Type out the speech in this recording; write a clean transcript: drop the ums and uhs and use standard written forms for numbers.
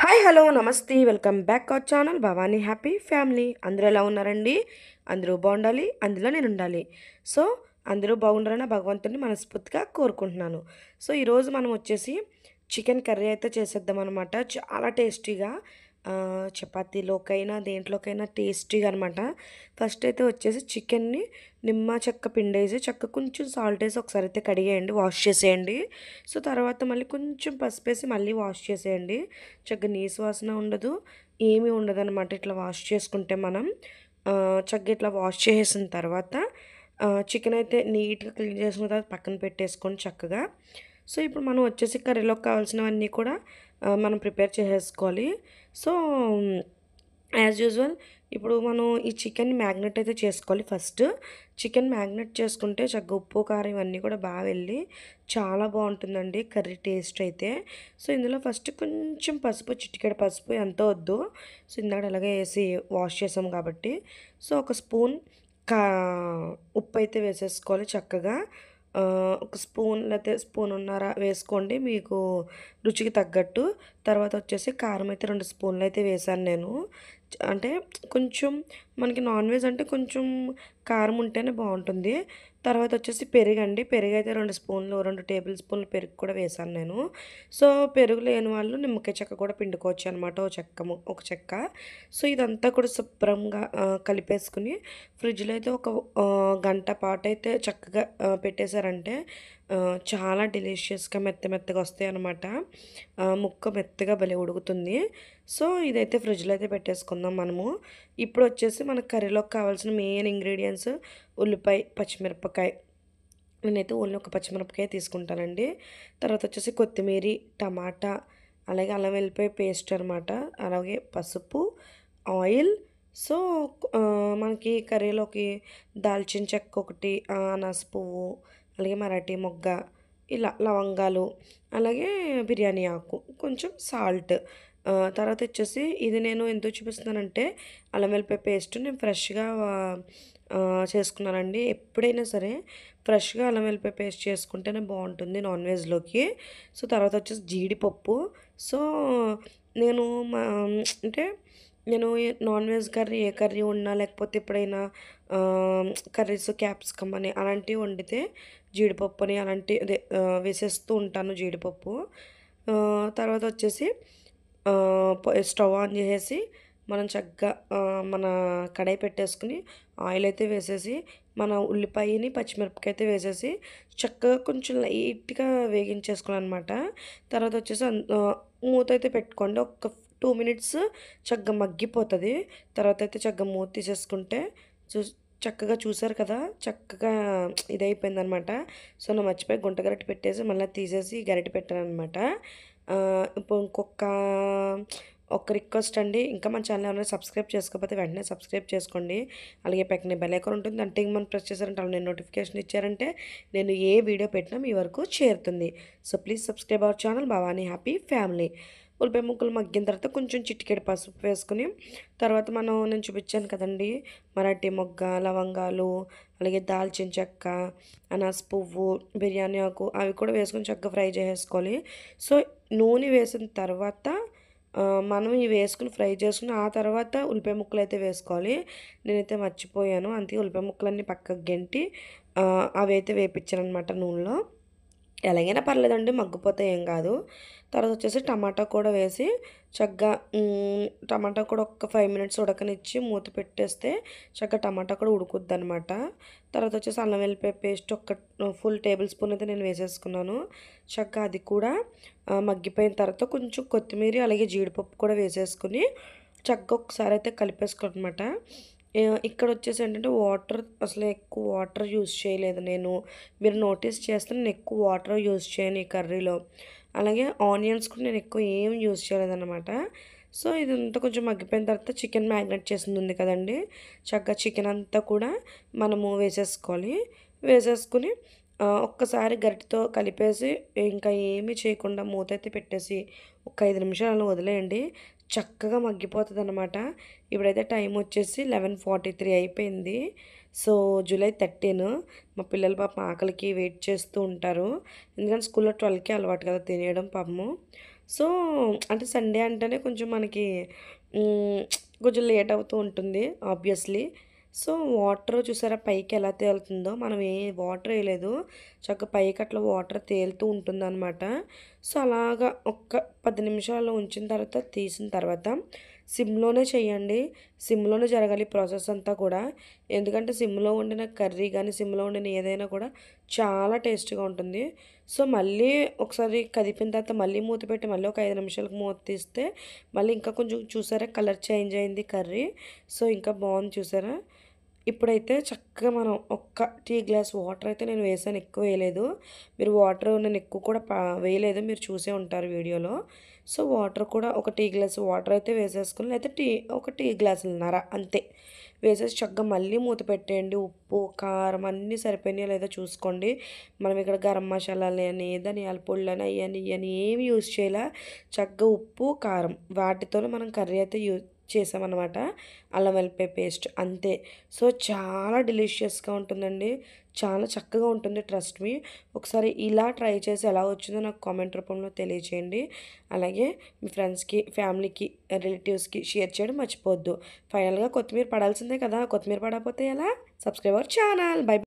Hi hello నమస్తే welcome back our channel Bhavani happy family. అందరూ ఎలా ఉన్నారండి? అందరూ బాగుండాలి, అందులో నేను ఉండాలి. సో అందరూ బాగుండాలని భగవంతుడిని మనస్ఫూర్తిగా కోరుకుంటున్నాను. సో ఈరోజు మనం వచ్చేసి చికెన్ కర్రీ అయితే చేసేద్దాం అనమాట. చాలా టేస్టీగా చపాతీలోకైనా దేంట్లోకైనా టేస్టీగా అనమాట. ఫస్ట్ అయితే వచ్చేసి చికెన్ని నిమ్మ చెక్క పిండేసి చక్క కొంచెం సాల్ట్ వేసి ఒకసారి అయితే కడిగేయండి, వాష్ చేసేయండి. సో తర్వాత మళ్ళీ కొంచెం పసుపు వేసి మళ్ళీ వాష్ చేసేయండి. చక్కగా నీసు వాసన ఉండదు, ఏమీ ఉండదన్నమాట. ఇట్లా వాష్ చేసుకుంటే మనం చక్కగా ఇట్లా వాష్ చేసేసిన తర్వాత చికెన్ అయితే నీట్గా క్లీన్ చేసుకున్న తర్వాత పక్కన పెట్టేసుకొని చక్కగా. సో ఇప్పుడు మనం వచ్చేసి కర్రీలోకి కావాల్సినవన్నీ కూడా మనం ప్రిపేర్ చేసేసుకోవాలి. సో యాజ్ యూజువల్ ఇప్పుడు మనం ఈ చికెన్ మ్యాగ్నెట్ అయితే చేసుకోవాలి. ఫస్ట్ చికెన్ మ్యాగ్నెట్ చేసుకుంటే చక్కగా ఉప్పు కారం ఇవన్నీ కూడా బాగా వెళ్ళి చాలా బాగుంటుందండి కర్రీ టేస్ట్ అయితే. సో ఇందులో ఫస్ట్ కొంచెం పసుపు, చిటికెడు పసుపు, ఎంతో వద్దు. సో ఇందాక అలాగే వేసి వాష్ చేసాం కాబట్టి సో ఒక స్పూన్ కా ఉప్పు అయితే వేసేసుకోవాలి చక్కగా. ఒక స్పూన్ లేకపోతే స్పూనున్నర వేసుకోండి మీకు రుచికి తగ్గట్టు. తర్వాత వచ్చేసి కారం అయితే 2 స్పూన్లు అయితే వేశాను నేను. అంటే కొంచెం మనకి నాన్ వెజ్ అంటే కొంచెం కారం ఉంటేనే బాగుంటుంది. తర్వాత వచ్చేసి పెరుగండి, పెరుగు అయితే 2 స్పూన్లు, 2 టేబుల్ స్పూన్లు పెరుగు కూడా వేశాను నేను. సో పెరుగు లేని వాళ్ళు నిమ్మకాయ చెక్క కూడా పిండుకోవచ్చు అనమాట, ఒక చెక్క. సో ఇదంతా కూడా శుభ్రంగా కలిపేసుకుని ఫ్రిడ్జ్లో అయితే ఒక గంట పాటు అయితే చక్కగా పెట్టేశారంటే చాలా డెలిషియస్గా మెత్తగా వస్తాయి అన్నమాట. ముక్క మెత్తగా భలే ఉడుకుతుంది. సో ఇదైతే ఫ్రిడ్జ్లో అయితే పెట్టేసుకుందాం మనము. ఇప్పుడు వచ్చేసి మనకు కర్రీలోకి కావాల్సిన మెయిన్ ఇంగ్రీడియంట్స్ ఉల్లిపాయ, పచ్చిమిరపకాయ. నేనైతే ఓన్లీ ఒక పచ్చిమిరపకాయ తీసుకుంటానండి. తర్వాత వచ్చేసి కొత్తిమీర, టమాటా, అలాగే అల్లం వెల్లిపాయ పేస్ట్ అనమాట. అలాగే పసుపు, ఆయిల్. సో మనకి కర్రీలోకి దాల్చిన చెక్క ఒకటి, అనాస పువ్వు, అలాగే మరాఠీ మొగ్గ, ఇలా లవంగాలు, అలాగే బిర్యానీ ఆకు, కొంచెం సాల్ట్. తర్వాత వచ్చేసి ఇది నేను ఎందుకు చూపిస్తున్నానంటే అల్లం వెల్లిపాయ పేస్ట్ నేను ఫ్రెష్గా చేసుకున్నానండి. ఎప్పుడైనా సరే ఫ్రెష్గా అల్లం వెల్లిపాయ పేస్ట్ చేసుకుంటేనే బాగుంటుంది నాన్ వెజ్లోకి. సో తర్వాత వచ్చేసి జీడిపప్పు. సో నేను అంటే నేను నాన్ వెజ్ కర్రీ ఏ కర్రీ ఉన్నా లేకపోతే ఎప్పుడైనా కర్రీస్ క్యాప్సికమ్ అని అలాంటివి వండితే జీడిపప్పుని అలాంటి అదే వేసేస్తూ ఉంటాను జీడిపప్పు. తర్వాత వచ్చేసి స్టవ్ ఆన్ చేసేసి మనం చక్కగా మన కడాయి పెట్టేసుకుని ఆయిల్ అయితే వేసేసి మన ఉల్లిపాయని, పచ్చిమిరపకాయ అయితే వేసేసి చక్కగా కొంచెం లైట్గా వేగించేసుకోవాలన్నమాట. తర్వాత వచ్చేసి మూత అయితే పెట్టుకోండి. ఒక 2 మినిట్స్ చక్కగా మగ్గిపోతుంది. తర్వాత అయితే చక్కగా మూత తీసేసుకుంటే చక్కగా చూసారు కదా, చక్కగా ఇదైపోయిందనమాట. సో నేను మర్చిపోయి గుంట గరిటె పెట్టేసి మళ్ళీ తీసేసి గరిటె పెట్టానమాట. ఇప్పుడు ఒక రిక్వెస్ట్ అండి, ఇంకా మన ఛానల్ ఎవరైనా సబ్స్క్రైబ్ చేసుకోకపోతే వెంటనే సబ్స్క్రైబ్ చేసుకోండి. అలాగే పక్కనే బెల్ ఐకాన్ ఉంటుంది, అంటే మనం ప్రెస్ చేశారంటే అలా నేను నోటిఫికేషన్ ఇచ్చారంటే నేను ఏ వీడియో పెట్టినా మీ వరకు చేరుతుంది. So please subscribe our channel Bhavani happy family. ఉల్లిపాయ ముక్కలు మగ్గిన తర్వాత కొంచెం చిటికెడు పసుపు వేసుకుని తర్వాత నేను చూపించాను కదండి మరాఠీ మొగ్గ, లవంగాలు, అలాగే దాల్చిన చెక్క, అనాస పువ్వు, బిర్యానీ ఆకు అవి కూడా వేసుకొని చక్కగా ఫ్రై చేసేసుకోవాలి. సో నూనె వేసిన తర్వాత మనం ఇవి వేసుకుని ఫ్రై చేసుకుని ఆ తర్వాత ఉల్లిపాయ ముక్కలు అయితే వేసుకోవాలి. నేనైతే మర్చిపోయాను, అందుకే ఉల్లిపాయ ముక్కలన్నీ పక్కకు గెంటి అవి అయితే వేపించాను అనమాట నూనెలో. ఎలాగైనా పర్లేదండి, మగ్గిపోతే ఏం కాదు. తర్వాత వచ్చేసి టమాటా కూడా వేసి చక్కగా టమాటా కూడా ఒక 5 మినిట్స్ ఉడకనిచ్చి మూత పెట్టేస్తే చక్కగా టమాటా కూడా ఉడుకుద్ది అనమాట. తర్వాత వచ్చేసి అల్లం వెల్లిపాయ పేస్ట్ ఒక ఫుల్ టేబుల్ స్పూన్ అయితే నేను వేసేసుకున్నాను. చక్కగా అది కూడా మగ్గిపోయిన తర్వాత కొంచెం కొత్తిమీర అలాగే జీడిపప్పు కూడా వేసేసుకుని చక్కగా ఒకసారి అయితే కలిపేసుకోవాలన్నమాట. ఇక్కడ వచ్చేసి ఏంటంటే వాటర్ అసలు ఎక్కువ వాటర్ యూజ్ చేయలేదు నేను. మీరు నోటీస్ చేస్తే నేను ఎక్కువ వాటర్ యూజ్ చేయను ఈ కర్రీలో. అలాగే ఆనియన్స్ కూడా నేను ఎక్కువ ఏం యూజ్ చేయలేదన్నమాట. సో ఇదంతా కొంచెం మగ్గిపోయిన తర్వాత చికెన్ మ్యాగ్నేట్ చేసింది ఉంది కదండి, చక్కగా చికెన్ అంతా కూడా మనము వేసేసుకోవాలి. వేసేసుకుని ఒక్కసారి గరిటెతో కలిపేసి ఇంకా ఏమీ చేయకుండా మూత అయితే పెట్టేసి ఒక 5 నిమిషాలు వదిలేయండి. చక్కగా మగ్గిపోతుందనమాట. ఇప్పుడైతే టైం వచ్చేసి 11:43 అయిపోయింది. So July 13. మా పిల్లలు పాపం ఆకలికి వెయిట్ చేస్తూ ఉంటారు. ఎందుకంటే స్కూల్లో 12కే అలవాటు కదా తినేయడం పాపము. సో, అంటే సండే అంటేనే కొంచెం మనకి హ్మ్, కొంచెం లేట్ అవుతూ ఉంటుంది ఆబ్వియస్‌లీ. సో, వాటర్ చూసారా పైకి ఎలా తేలుతుందో, మనం వాటర్ ఎయలేదు. చక్కగా పైకి అట్లా వాటర్ తేలుతూ ఉంటుందనమాట. సో, అలాగా ఒక్క 10 నిమిషాలు ఉంచిన తర్వాత తీసిన తర్వాత సిమ్‌లోనే చేయండి. సిమ్‌లోనే జరగాలి ప్రాసెస్ అంతా కూడా. ఎందుకంటే సిమ్‌లో వండిన కర్రీ గానీ, సిమ్‌లో వండిన ఏదైనా కూడా చాలా టేస్ట్‌గా ఉంటుంది. సో, మళ్ళీ ఒకసారి కదిపిన తర్వాత మళ్ళీ మూత పెట్టి మళ్ళీ ఒక 5 నిమిషాలకు మూత తీస్తే మళ్ళీ ఇంకా కొంచెం చూసారా కలర్ చేంజ్ అయింది కర్రీ. సో, ఇంకా బావుంది చూసారా? ఇప్పుడైతే చక్కగా మనం ఒక్క టీ గ్లాస్ వాటర్ అయితే నేను వేసాను. ఎక్కువ వేయలేదు. మీరు వాటర్ నేను ఎక్కువ కూడా వేయలేదు. మీరు చూసే ఉంటారు వీడియోలో. సో, వాటర్ కూడా ఒక టీ గ్లాస్ వాటర్ అయితే వేసేసుకొని లేకపోతే ఒక టీ గ్లాసులన్నర అంతే. వేసేసి చక్కగా మళ్ళీ మూత పెట్టేయండి. ఉప్పు, కారం అన్నీ సరిపోయినాయో లేదో చూసుకోండి. మనం ఇక్కడ గరం మసాలాలని, ధనియాల పొడులని అయ్యని, ఇయ్యని ఏమి యూజ్ చేయలా. చక్కగా ఉప్పు, కారం వాటితోనే మనం కర్రీ అయితే చేసామనమాట. అల్లం వెల్లిపాయ పేస్ట్ అంతే. సో, చాలా డెలిషియస్‌గా ఉంటుందండి. చాలా చక్కగా ఉంటుంది ట్రస్ట్ మీ. ఒకసారి ఇలా ట్రై చేసి ఎలా వచ్చిందో నాకు కామెంట్ రూపంలో తెలియచేయండి. అలాగే మీ ఫ్రెండ్స్‌కి, ఫ్యామిలీకి, రిలేటివ్స్‌కి షేర్ చేయడం మర్చిపోవద్దు. ఫైనల్‌గా కొత్తిమీర పడాల్సిందే కదా! కొత్తిమీర పడకపోతే ఎలా? Subscribe our channel. బై.